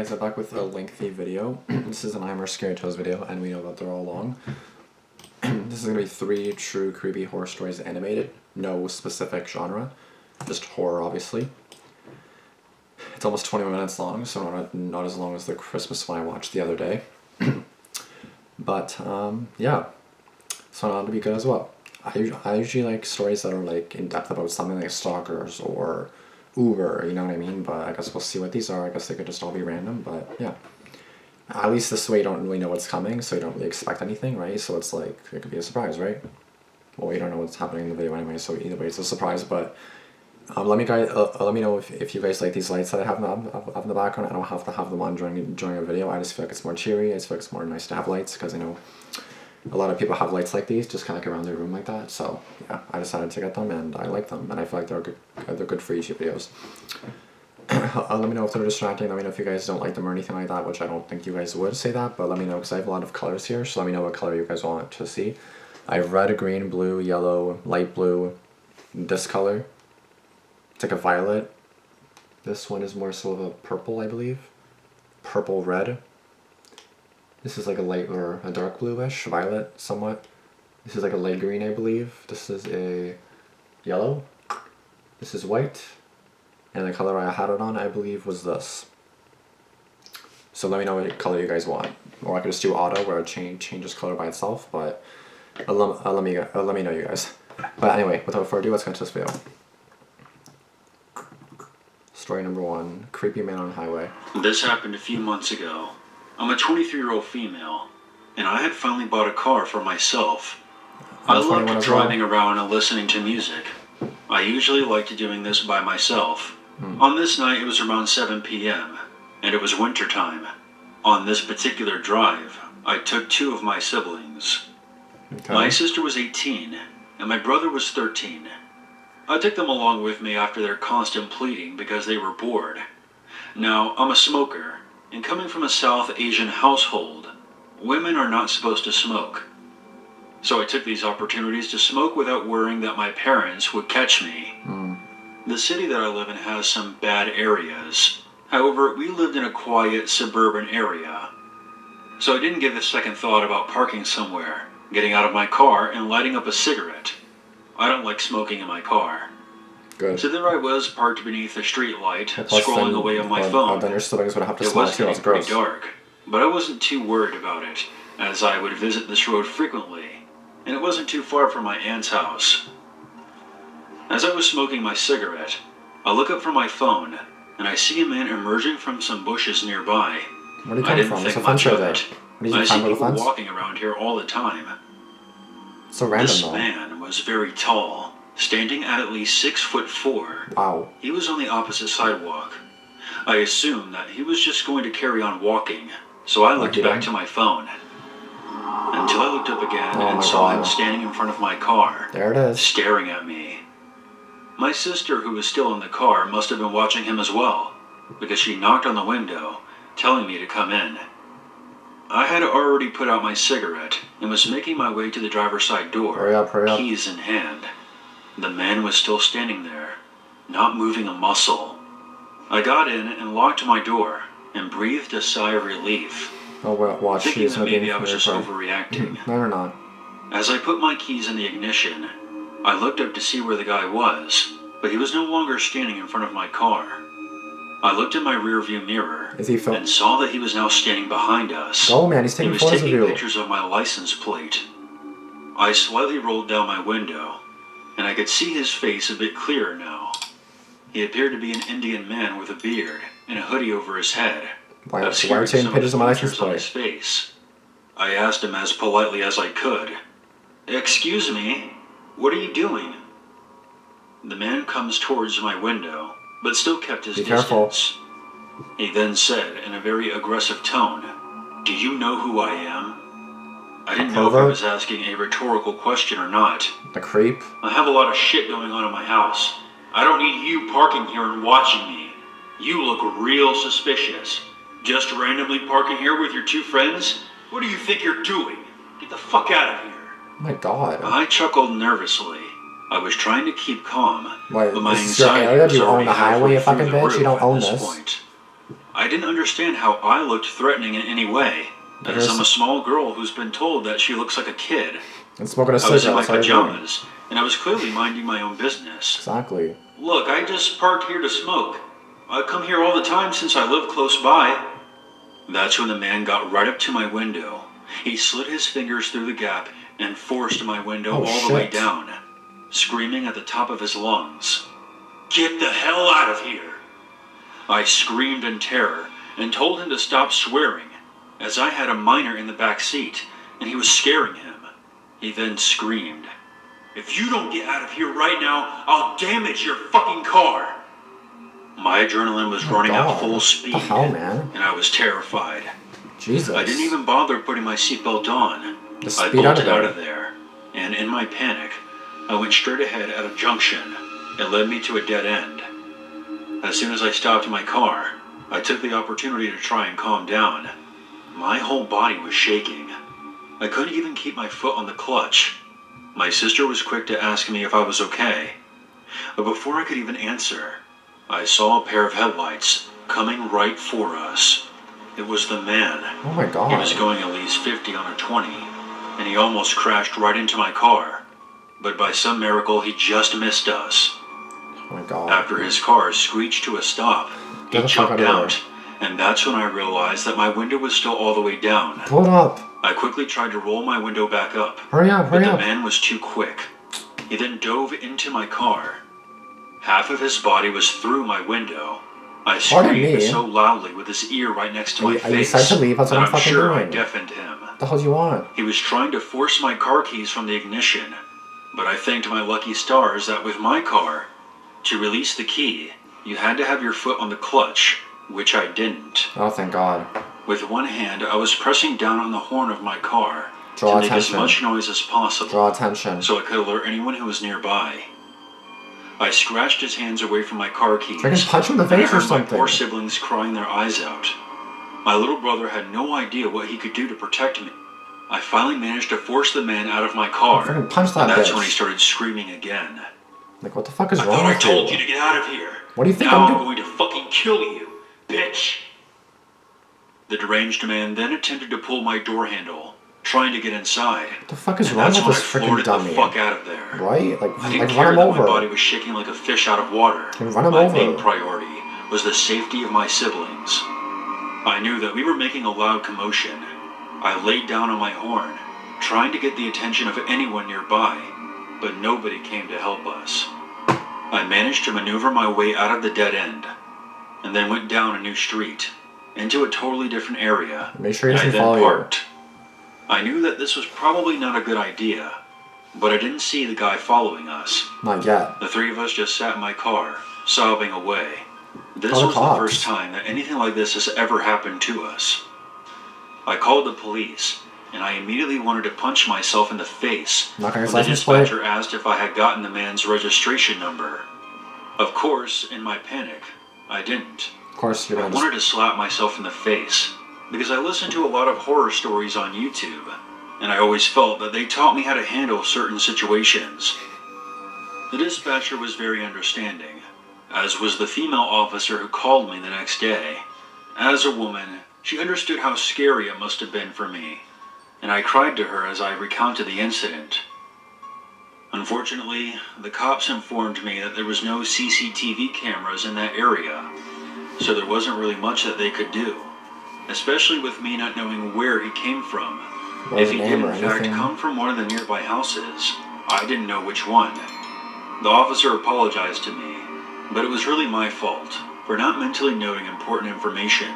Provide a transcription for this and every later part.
guys, I'm back with a lengthy video. This is an IMR Scary Tales video, and we know that they're all long. This is going to be 3 true creepy horror stories animated. No specific genre. Just horror, obviously. It's almost 21 minutes long, so not as long as the Christmas one I watched the other day. But, yeah. So that'll be good as well. I usually like stories that are like in depth about something like stalkers or Uber, you know what I mean? But I guess we'll see what these are. I guess they could just all be random, but yeah. At least this way you don't really know what's coming, so you don't really expect anything, right? So it's like, it could be a surprise, right? Well, you don't know what's happening in the video anyway, so either way it's a surprise, but let me know if you guys like these lights that I have in the background. I don't have to have them on during a video. I just feel like it's more cheery. I just feel like it's more nice to have lights, because I know a lot of people have lights like these, just kind of like around their room like that. So yeah, I decided to get them, and I like them, and I feel like they're good for YouTube videos. Let me know if they're distracting. Let me know if you guys don't like them or anything like that, which I don't think you guys would say that, but let me know, because I have a lot of colors here, so let me know what color you guys want to see. I have red, green, blue, yellow, light blue, this color. It's like a violet. This one is more so of a purple, I believe. Purple red. This is like a light or a dark bluish, violet somewhat. This is like a light green, I believe. This is a yellow. This is white. And the color I had it on, I believe, was this. So let me know what color you guys want. Or I could just do auto, where it changes color by itself, but let me know, you guys. But anyway, without further ado, let's get into this video. Story number 1, Creepy Man on Highway. This happened a few months ago. I'm a 23-year-old female, and I had finally bought a car for myself. I loved driving around and listening to music. I usually liked doing this by myself. On this night, it was around 7 p.m., and it was winter time. On this particular drive, I took 2 of my siblings. Okay. My sister was 18, and my brother was 13. I took them along with me after their constant pleading because they were bored. Now, I'm a smoker, and coming from a South Asian household, women are not supposed to smoke. So I took these opportunities to smoke without worrying that my parents would catch me. The city that I live in has some bad areas. However, we lived in a quiet suburban area. So I didn't give a second thought about parking somewhere, getting out of my car, and lighting up a cigarette. I don't like smoking in my car. Good. So there I was, parked beneath a street light, scrolling away on my phone. Then your siblings would have to it was getting pretty dark, but I wasn't too worried about it, as I would visit this road frequently, and it wasn't too far from my aunt's house. As I was smoking my cigarette, I look up from my phone, and I see a man emerging from some bushes nearby. Where are you coming from? It's a fence right there. I see people walking around here all the time. So random, this man was very tall, standing at least 6'4". Wow. He was on the opposite sidewalk. I assumed that he was just going to carry on walking, so I looked back to my phone. Until I looked up again and saw him standing in front of my car. There it is. Staring at me. My sister, who was still in the car, must have been watching him as well, because she knocked on the window, telling me to come in. I had already put out my cigarette and was making my way to the driver's side door, hurry up. Keys in hand. The man was still standing there, not moving a muscle. I got in and locked my door and breathed a sigh of relief. Oh, well, watch. Thinking that maybe I was just overreacting. No, you're not. As I put my keys in the ignition, I looked up to see where the guy was, but he was no longer standing in front of my car. I looked in my rearview mirror and saw that he was now standing behind us. Oh man, he's taking photos of you. He was taking pictures of my license plate. I slightly rolled down my window, and I could see his face a bit clearer now. He appeared to be an Indian man with a beard and a hoodie over his head. Why are you taking pictures of my license plate? On his face. I asked him as politely as I could, "Excuse me, what are you doing?" The man comes towards my window, but still kept his distance. Careful. He then said in a very aggressive tone, "Do you know who I am?" I didn't know if I was asking a rhetorical question or not. The creep. I have a lot of shit going on in my house. I don't need you parking here and watching me. You look real suspicious. Just randomly parking here with your 2 friends? What do you think you're doing? Get the fuck out of here. Oh my god. I chuckled nervously. I was trying to keep calm, but my anxiety was already halfway through the roof highway, you fucking bitch? You don't own this. Point. I didn't understand how I looked threatening in any way, as I'm a small girl who's been told that she looks like a kid. And smoking a cigarette. I was in my cigarette. pajamas, and I was clearly minding my own business. Exactly. Look, I just parked here to smoke. I come here all the time since I live close by. That's when the man got right up to my window. He slid his fingers through the gap and forced my window all the way down, screaming at the top of his lungs, "Get the hell out of here!" I screamed in terror and told him to stop swearing, as I had a minor in the back seat and he was scaring him. He then screamed, "If you don't get out of here right now, I'll damage your fucking car." My adrenaline was running at full speed, what the hell, man? And I was terrified. Jesus. I didn't even bother putting my seatbelt on. I bolted out of there, and in my panic, I went straight ahead at a junction. It led me to a dead end. As soon as I stopped my car, I took the opportunity to try and calm down. My whole body was shaking. I couldn't even keep my foot on the clutch. My sister was quick to ask me if I was okay. But before I could even answer, I saw a pair of headlights coming right for us. It was the man. Oh my God. He was going at least 50 on a 20, and he almost crashed right into my car. But by some miracle, he just missed us. Oh my God. After his car screeched to a stop, he jumped out, and that's when I realized that my window was still all the way down. Pull it up. I quickly tried to roll my window back up. Hurry up, hurry up. But the man was too quick. He then dove into my car. Half of his body was through my window. I screamed so loudly with his ear right next to my face that I'm sure doing. I deafened him. What the hell do you want? He was trying to force my car keys from the ignition, but I thanked my lucky stars that with my car, to release the key, you had to have your foot on the clutch, which I didn't. Oh, thank God. With one hand, I was pressing down on the horn of my car to make as much noise as possible. Draw attention. So I could alert anyone who was nearby. I scratched his hands away from my car keys. I can punch him in the face or something. My poor siblings crying their eyes out. My little brother had no idea what he could do to protect me. I finally managed to force the man out of my car. Freaking punch that and that's bitch. when he started screaming again. Like, what the fuck is wrong with you? I with thought I told you to get out of here. What do you think now I'm going to fucking kill you, bitch. The deranged man then attempted to pull my door handle, trying to get inside. What the fuck is wrong with this freaking dummy? The fuck out of there. Right? Like I didn't run him over. My body was shaking like a fish out of water. Run him my over. main priority was the safety of my siblings. I knew that we were making a loud commotion. I laid down on my horn, trying to get the attention of anyone nearby, but nobody came to help us. I managed to maneuver my way out of the dead end, and then went down a new street, into a totally different area. Make sure he doesn't I then follow parked. I knew that this was probably not a good idea, but I didn't see the guy following us. Not yet. The three of us just sat in my car, sobbing away. This Call the was cops. the first time that anything like this has ever happened to us. I called the police, and I immediately wanted to punch myself in the face Not gonna when the license plate. dispatcher asked if I had gotten the man's registration number. Of course, in my panic, I didn't. Of course, you're I gonna wanted to slap myself in the face, because I listened to a lot of horror stories on YouTube, and I always felt that they taught me how to handle certain situations. The dispatcher was very understanding, as was the female officer who called me the next day. As a woman, she understood how scary it must have been for me, and I cried to her as I recounted the incident. Unfortunately, the cops informed me that there was no CCTV cameras in that area, so there wasn't really much that they could do, especially with me not knowing where he came from. If he did in fact come from one of the nearby houses, I didn't know which one. The officer apologized to me, but it was really my fault for not mentally noting important information.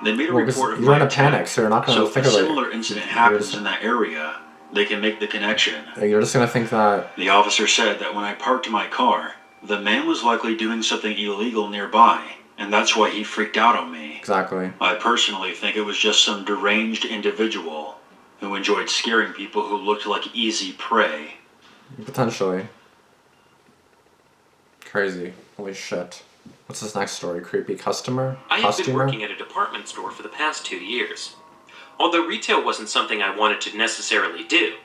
They made a report of you're my in a attack, panic, so you're not going to so if think a of it. similar incident happens in that area, they can make the connection. You're just going to think that... The officer said that when I parked my car, the man was likely doing something illegal nearby, and that's why he freaked out on me. Exactly. I personally think it was just some deranged individual who enjoyed scaring people who looked like easy prey. Potentially. Crazy. Holy shit. What's this next story? Creepy customer? I have been working at a department store for the past 2 years. Although retail wasn't something I wanted to necessarily do,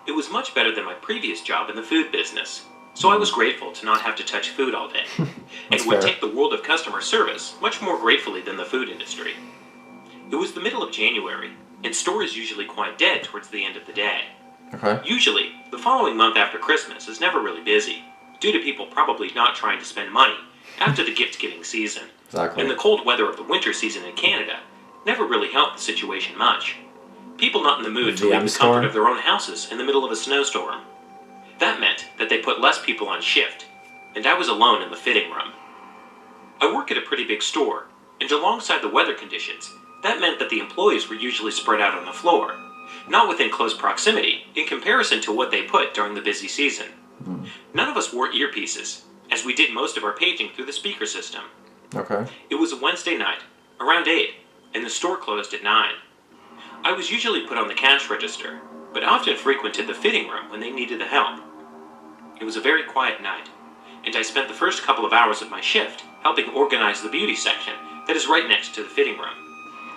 it was much better than my previous job in the food business. so I was grateful to not have to touch food all day, and would take the world of customer service much more gratefully than the food industry. It was the middle of January, and stores usually quite dead towards the end of the day. Okay. Usually, the following month after Christmas is never really busy, due to people probably not trying to spend money after the gift-giving season. Exactly. And the cold weather of the winter season in Canada never really helped the situation much. People not in the mood to leave the comfort of their own houses in the middle of a snowstorm. That meant that they put less people on shift, and I was alone in the fitting room. I work at a pretty big store, and alongside the weather conditions, that meant that the employees were usually spread out on the floor, not within close proximity in comparison to what they put during the busy season. None of us wore earpieces, as we did most of our paging through the speaker system. Okay. It was a Wednesday night, around 8, and the store closed at 9. I was usually put on the cash register, but often frequented the fitting room when they needed the help. It was a very quiet night, and I spent the first couple of hours of my shift helping organize the beauty section that is right next to the fitting room,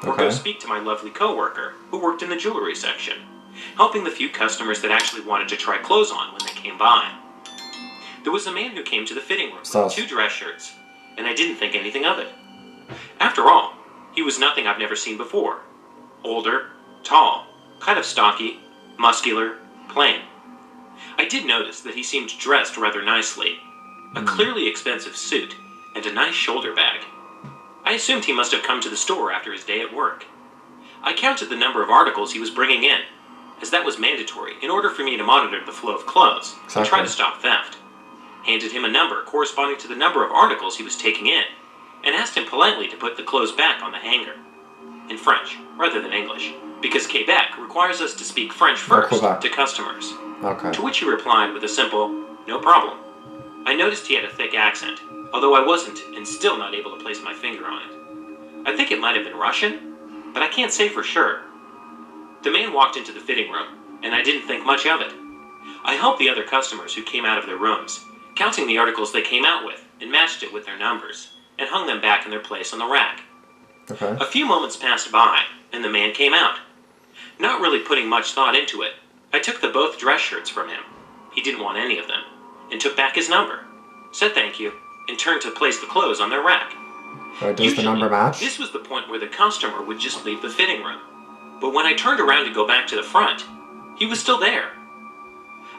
or go speak to my lovely coworker who worked in the jewelry section, helping the few customers that actually wanted to try clothes on when they came by. There was a man who came to the fitting room with 2 dress shirts, and I didn't think anything of it. After all, he was nothing I've never seen before. Older, tall, kind of stocky, muscular, plain. I did notice that he seemed dressed rather nicely. A clearly expensive suit, and a nice shoulder bag. I assumed he must have come to the store after his day at work. I counted the number of articles he was bringing in, as that was mandatory in order for me to monitor the flow of clothes and try to stop theft. Handed him a number corresponding to the number of articles he was taking in, and asked him politely to put the clothes back on the hanger. In French, rather than English, because Quebec requires us to speak French first to customers. Okay. To which he replied with a simple, "No problem." I noticed he had a thick accent, although I wasn't and still not able to place my finger on it. I think it might have been Russian, but I can't say for sure. The man walked into the fitting room, and I didn't think much of it. I helped the other customers who came out of their rooms, counting the articles they came out with, and matched it with their numbers, and hung them back in their place on the rack. Okay. A few moments passed by, and the man came out. Not really putting much thought into it, I took the both dress shirts from him. He didn't want any of them, and took back his number, said thank you, and turned to place the clothes on their rack. Does the number match? This was the point where the customer would just leave the fitting room. But when I turned around to go back to the front, he was still there.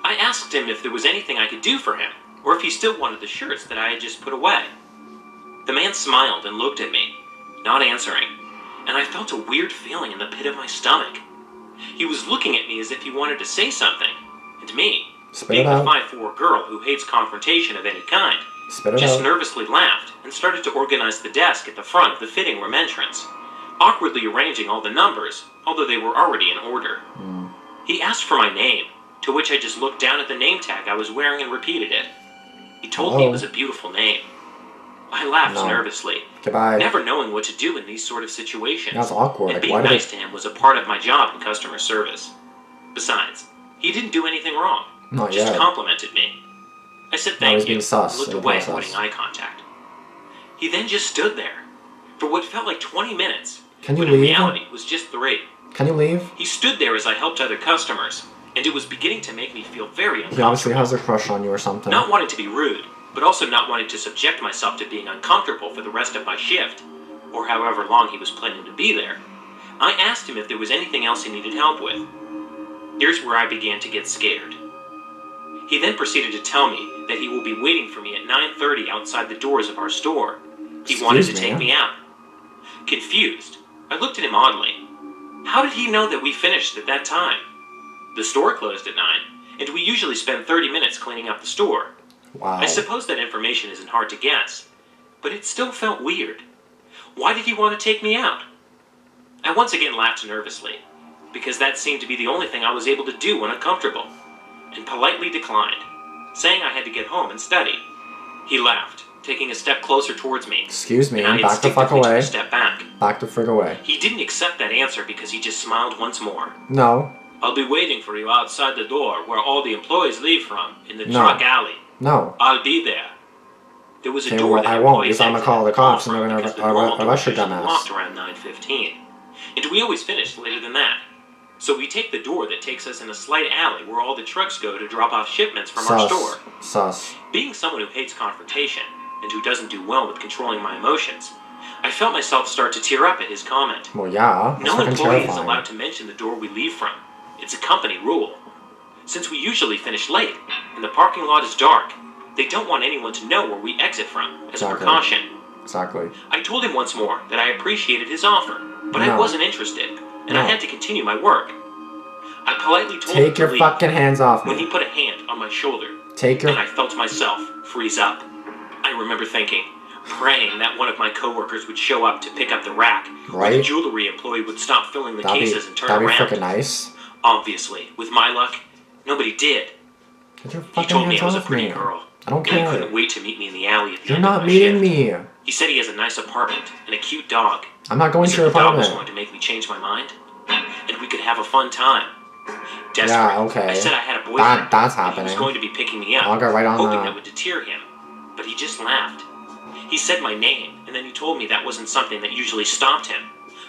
I asked him if there was anything I could do for him, or if he still wanted the shirts that I had just put away. The man smiled and looked at me, not answering, and I felt a weird feeling in the pit of my stomach. He was looking at me as if he wanted to say something, and me, being the 5'4" girl who hates confrontation of any kind, just nervously laughed and started to organize the desk at the front of the fitting room entrance, awkwardly arranging all the numbers, although they were already in order. He asked for my name, to which I just looked down at the name tag I was wearing and repeated it. He told me it was a beautiful name. I laughed nervously, never knowing what to do in these sort of situations. That's awkward. And being nice to him was a part of my job in customer service. Besides, he didn't do anything wrong. Just complimented me. I said thank you and looked away, avoiding eye contact. He then just stood there for what felt like 20 minutes, when in reality was just 3. Can you leave? He stood there as I helped other customers, and it was beginning to make me feel very uncomfortable. He obviously has a crush on you or something. Not wanting to be rude, but also not wanting to subject myself to being uncomfortable for the rest of my shift, or however long he was planning to be there, I asked him if there was anything else he needed help with. Here's where I began to get scared. He then proceeded to tell me that he will be waiting for me at 9:30 outside the doors of our store. He wanted to take me out. Confused, I looked at him oddly. How did he know that we finished at that time? The store closed at 9, and we usually spend 30 minutes cleaning up the store. Wow. I suppose that information isn't hard to guess, but it still felt weird. Why did he want to take me out? I once again laughed nervously, because that seemed to be the only thing I was able to do when uncomfortable, and politely declined, saying I had to get home and study. He laughed, taking a step closer towards me. Excuse me, and I back the fuck away. Took a step back. Back the frig away. He didn't accept that answer because he just smiled once more. No. I'll be waiting for you outside the door where all the employees leave from, in the truck alley. No. I'll be there. There was a door well, that I won't, because I'm gonna call the cops and they're gonna arrest your dumbass. Locked around 9:15, and we always finished later than that. So we take the door that takes us in a slight alley where all the trucks go to drop off shipments from our store. Sus. Being someone who hates confrontation, and who doesn't do well with controlling my emotions, I felt myself start to tear up at his comment. Well, yeah. No employee is allowed to mention the door we leave from. It's a company rule. Since we usually finish late, and the parking lot is dark, they don't want anyone to know where we exit from, as a precaution. Exactly. I told him once more that I appreciated his offer, but I wasn't interested, and I had to continue my work. I politely told him to leave. Take your fucking hands off me. When he put a hand on my shoulder, and I felt myself freeze up. I remember thinking, praying that one of my coworkers would show up to pick up the rack, or the jewelry employee would stop filling the cases and turn around. That'd be freaking nice. Obviously, with my luck, nobody did. He told me I was a pretty girl. I don't care. He couldn't wait to meet me in the alley at the You're end of not my meeting shift. me. He said he has a nice apartment and a cute dog. I'm not going to your The dog was apartment. going to make me change my mind, and we could have a fun time. Desperate, Yeah, okay. I said I had a boyfriend. That's and happening. He was going to be picking me up. I'll get right on hoping that. that would deter him, but he just laughed. He said my name, and then he told me that wasn't something that usually stopped him,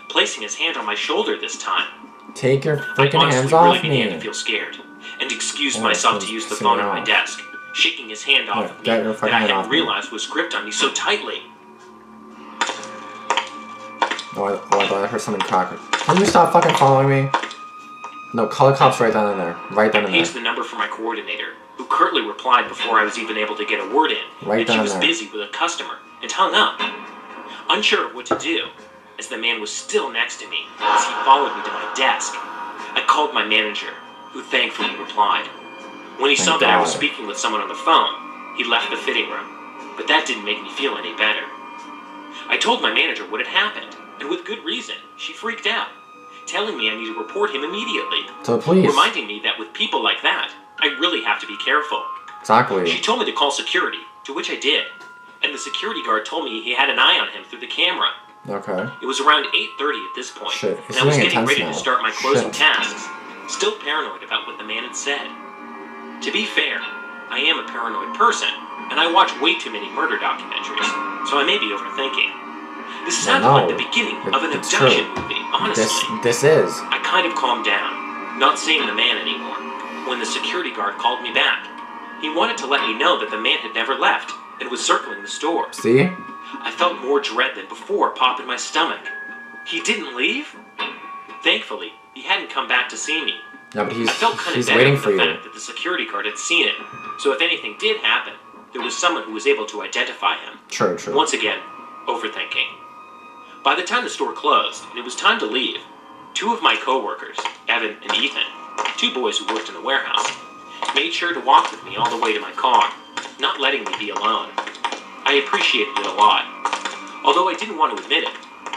placing his hand on my shoulder this time. Take your freaking hands I off honestly really began to me. feel scared, and excused myself to use the phone at my desk, shaking his hand off of me Get your that fucking I hand hadn't off me. realized was gripped on me so tightly. Oh, I thought I heard something crack. Can you stop fucking following me? No, call the cops right down in there. Right down in there. I paged the number for my coordinator, who curtly replied before I was even able to get a word in. Right down she was there. busy with a customer and hung up. Unsure of what to do, as the man was still next to me as he followed me to my desk. I called my manager, who thankfully replied. When he saw that I was speaking with someone on the phone, he left the fitting room, but that didn't make me feel any better. I told my manager what had happened, and with good reason, she freaked out, telling me I need to report him immediately. So please. Reminding me that with people like that, I really have to be careful. Exactly. She told me to call security, to which I did, and the security guard told me he had an eye on him through the camera. Okay. It was around 8:30 at this point, Shit. and I was getting ready now. to start my closing Shit. tasks, still paranoid about what the man had said. To be fair, I am a paranoid person, and I watch way too many murder documentaries, so I may be overthinking. This sounded like the beginning of an abduction movie, honestly. This is. I kind of calmed down, not seeing the man anymore, when the security guard called me back. He wanted to let me know that the man had never left and was circling the store. See? I felt more dread than before pop in my stomach. He didn't leave? Thankfully, he hadn't come back to see me. Yeah, but I felt kind of he's bad waiting with for the you. fact that the security guard had seen it, so if anything did happen, there was someone who was able to identify him. True, true. Once again, overthinking. By the time the store closed and it was time to leave, two of my coworkers, Evan and Ethan, two boys who worked in the warehouse, made sure to walk with me all the way to my car, not letting me be alone. I appreciated it a lot. Although I didn't want to admit it,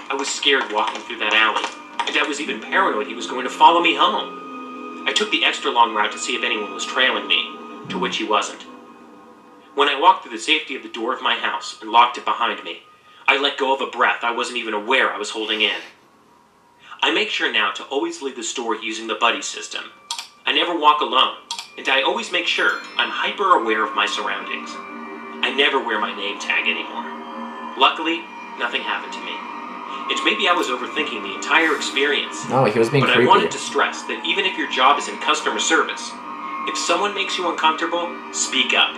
I was scared walking through that alley, and I was even paranoid he was going to follow me home. I took the extra long route to see if anyone was trailing me, to which he wasn't. When I walked through the safety of the door of my house and locked it behind me, I let go of a breath I wasn't even aware I was holding in. I make sure now to always leave the store using the buddy system. I never walk alone, and I always make sure I'm hyper aware of my surroundings. I never wear my name tag anymore. Luckily, nothing happened to me. It's maybe I was overthinking the entire experience. No, he was being creepy. But I wanted to stress that even if your job is in customer service, if someone makes you uncomfortable, speak up.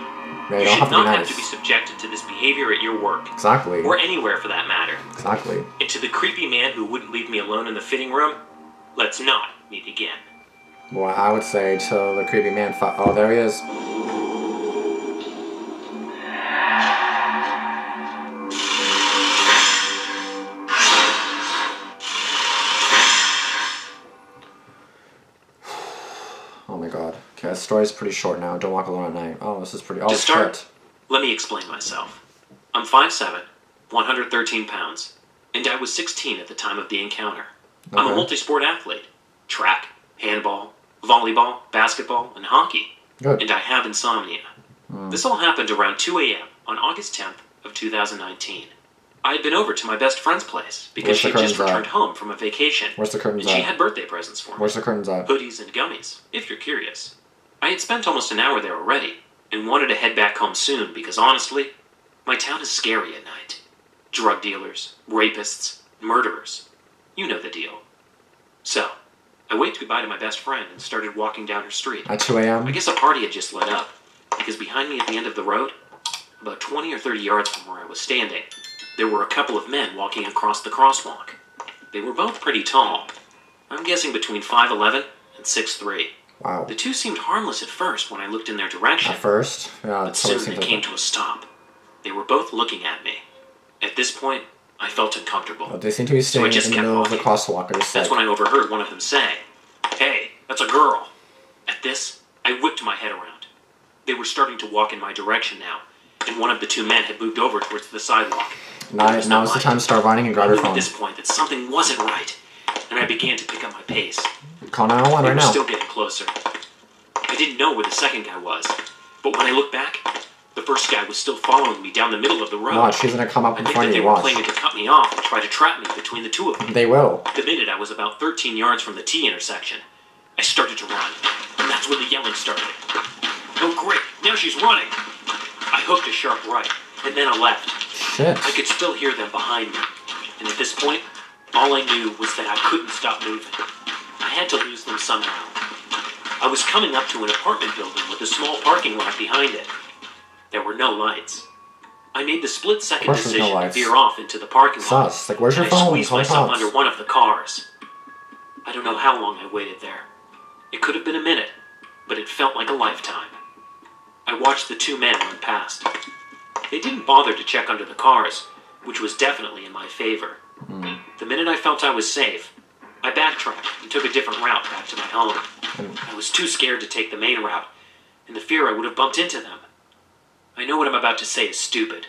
Yeah, you don't should have to be not have nice. to be subjected to this behavior at your work. Exactly. Or anywhere for that matter. Exactly. And to the creepy man who wouldn't leave me alone in the fitting room, let's not meet again. Well, I would say to the creepy man, oh, there he is. Oh my god. Okay, the story's pretty short now. Don't walk alone at night. Oh, this is pretty... Oh, To start, shit. let me explain myself. I'm 5'7", 113 pounds, and I was 16 at the time of the encounter. I'm a Okay. multi-sport athlete. Track, handball, volleyball, basketball, and hockey. Good. And I have insomnia. This all happened around 2 a.m. on August 10th of 2019. I had been over to my best friend's place because Where's the she had just curtains at? returned home from a vacation. Where's the curtains And she at? had birthday presents for me. Where's the curtains at? Hoodies and gummies, if you're curious. I had spent almost an hour there already, and wanted to head back home soon because honestly, my town is scary at night. Drug dealers, rapists, murderers. You know the deal. So, I waved goodbye to my best friend and started walking down her street. At 2 a.m.? I guess a party had just lit up, because behind me at the end of the road, about 20 or 30 yards from where I was standing, there were a couple of men walking across the crosswalk. They were both pretty tall. I'm guessing between 5'11 and 6'3. Wow. The two seemed harmless at first when I looked in their direction. At first? Yeah, but soon they came to a stop. They were both looking at me. At this point, I felt uncomfortable. Well, they seem to be staying in the middle of the crosswalk. That's when I overheard one of them say, "Hey, that's a girl." At this, I whipped my head around. They were starting to walk in my direction now, and one of the two men had moved over towards the sidewalk. Now is the time to start running and grab your phone. At this point that something wasn't right, and I began to pick up my pace. Call 911 right now. They were still getting closer. I didn't know where the second guy was, but when I looked back, the first guy was still following me down the middle of the road. Watch, she's gonna come up in front of you, watch. I think that they were planning to cut me off and try to trap me between the two of them. They will. The minute I was about 13 yards from the T intersection, I started to run, and that's when the yelling started. "Oh great, now she's running!" I hooked a sharp right, and then a left. Shit. I could still hear them behind me, and at this point, all I knew was that I couldn't stop moving. I had to lose them somehow. I was coming up to an apartment building with a small parking lot behind it. There were no lights. I made the split-second decision to veer off into the parking lot. Sus. Like, where's your and phone? I squeezed myself under one of the cars. I don't know how long I waited there. It could have been a minute, but it felt like a lifetime. I watched the two men run past. They didn't bother to check under the cars, which was definitely in my favor. The minute I felt I was safe, I backtracked and took a different route back to my home. I was too scared to take the main route, in the fear I would have bumped into them. I know what I'm about to say is stupid,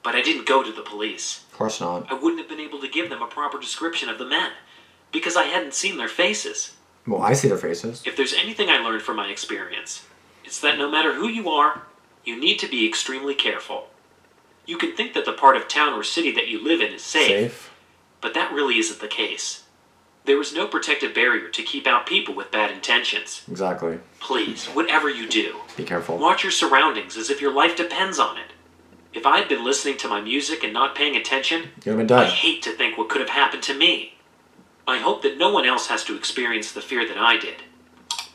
but I didn't go to the police. Of course not. I wouldn't have been able to give them a proper description of the men, because I hadn't seen their faces. Well, I see their faces. If there's anything I learned from my experience, it's that no matter who you are, you need to be extremely careful. You can think that the part of town or city that you live in is safe, but that really isn't the case. There is no protective barrier to keep out people with bad intentions. Exactly. Please, whatever you do, be careful. Watch your surroundings as if your life depends on it. If I had been listening to my music and not paying attention, you'd have been dead. I hate to think what could have happened to me. I hope that no one else has to experience the fear that I did.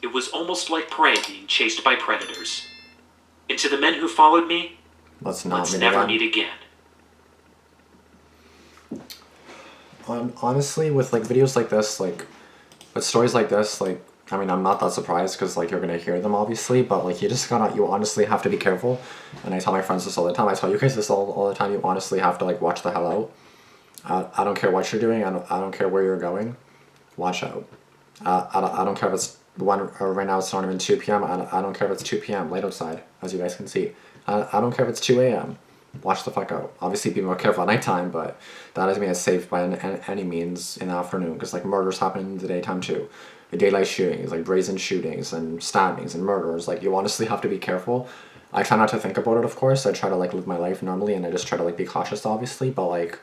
It was almost like prey being chased by predators. And to the men who followed me, let's never meet again. Honestly, with like videos like this, like with stories like this, like I mean, I'm not that surprised because like you're gonna hear them obviously, but like you honestly have to be careful. And I tell my friends this all the time. I tell you guys this all the time. You honestly have to like watch the hell out. I don't care what you're doing. I don't care where you're going. Watch out. I don't care if it's right now it's not even 2 p.m. I don't care if it's 2 p.m. late outside, as you guys can see. I don't care if it's 2 a.m. Watch the fuck out. Obviously, be more careful at nighttime, but that doesn't mean it's safe by any means in the afternoon, because like murders happen in the daytime too. The daylight shootings, like brazen shootings and stabbings and murders, like you honestly have to be careful. I try not to think about it, of course. I try to like live my life normally, and I just try to like be cautious, obviously, but like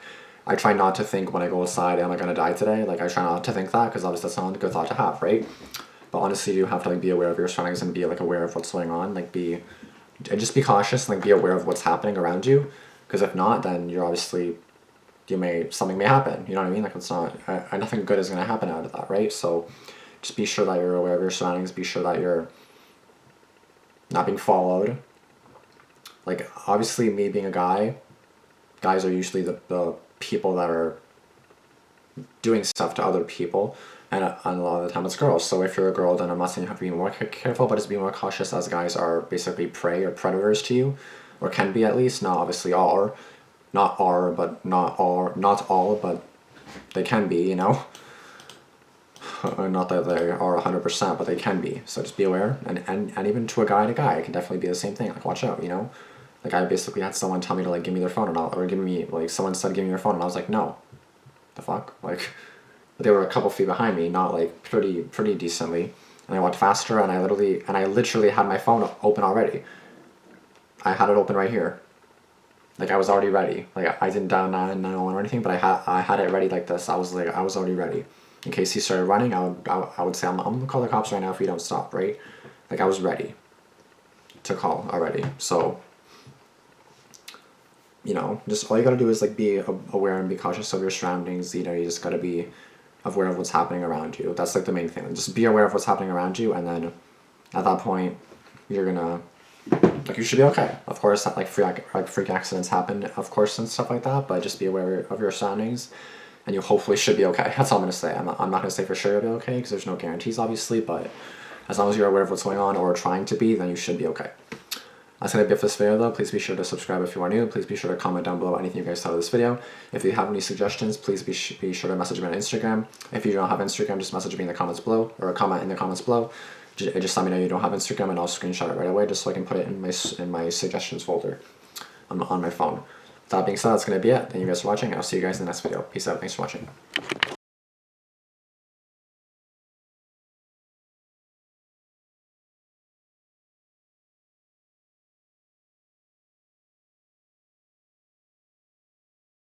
I try not to think when I go outside, am I gonna die today? Like I try not to think that, because obviously that's not a good thought to have, right? But honestly, you have to like be aware of your surroundings and be like aware of what's going on, like just be cautious and like be aware of what's happening around you, because if not, then you're obviously something may happen, you know what I mean? Like it's not nothing good is going to happen out of that, right? So just be sure that you're aware of your surroundings, be sure that you're not being followed. Like obviously, me being a guy, guys are usually the people that are doing stuff to other people, and a lot of the time it's girls. So if you're a girl, then I'm not saying you have to be more careful, but just be more cautious, as guys are basically prey or predators to you, or can be at least. Not obviously all, not all, but they can be, you know. Not that they are 100%, but they can be. So just be aware, and even to a guy, it can definitely be the same thing. Like watch out, you know. Like I basically had someone tell me to like give me their phone, someone said give me your phone, and I was like no, the fuck, like. But they were a couple feet behind me, not like pretty decently, and I went faster, and I literally had my phone open already. I had it open right here. Like I was already ready. Like I didn't dial 911 or anything, but I had it ready like this. I was already ready. In case he started running, I would say I'm gonna call the cops right now if you don't stop, right? Like I was ready to call already. So you know, just all you gotta do is like be aware and be cautious of your surroundings. You know, you just gotta be aware of what's happening around you. That's like the main thing. Just be aware of what's happening around you, and then at that point, you're gonna, like, you should be okay. Of course, like freak accidents happen, of course, and stuff like that, but just be aware of your surroundings, and you hopefully should be okay. That's all I'm gonna say. I'm not gonna say for sure you'll be okay, because there's no guarantees, obviously, but as long as you're aware of what's going on, or trying to be, then you should be okay. That's going to be it for this video though. Please be sure to subscribe if you are new. Please be sure to comment down below anything you guys thought of this video. If you have any suggestions, please be sure to message me on Instagram. If you don't have Instagram, just message me in the comments below, or comment in the comments below. Just let me know you don't have Instagram, and I'll screenshot it right away just so I can put it in my suggestions folder on my phone. That being said, that's going to be it. Thank you guys for watching. I'll see you guys in the next video. Peace out. Thanks for watching.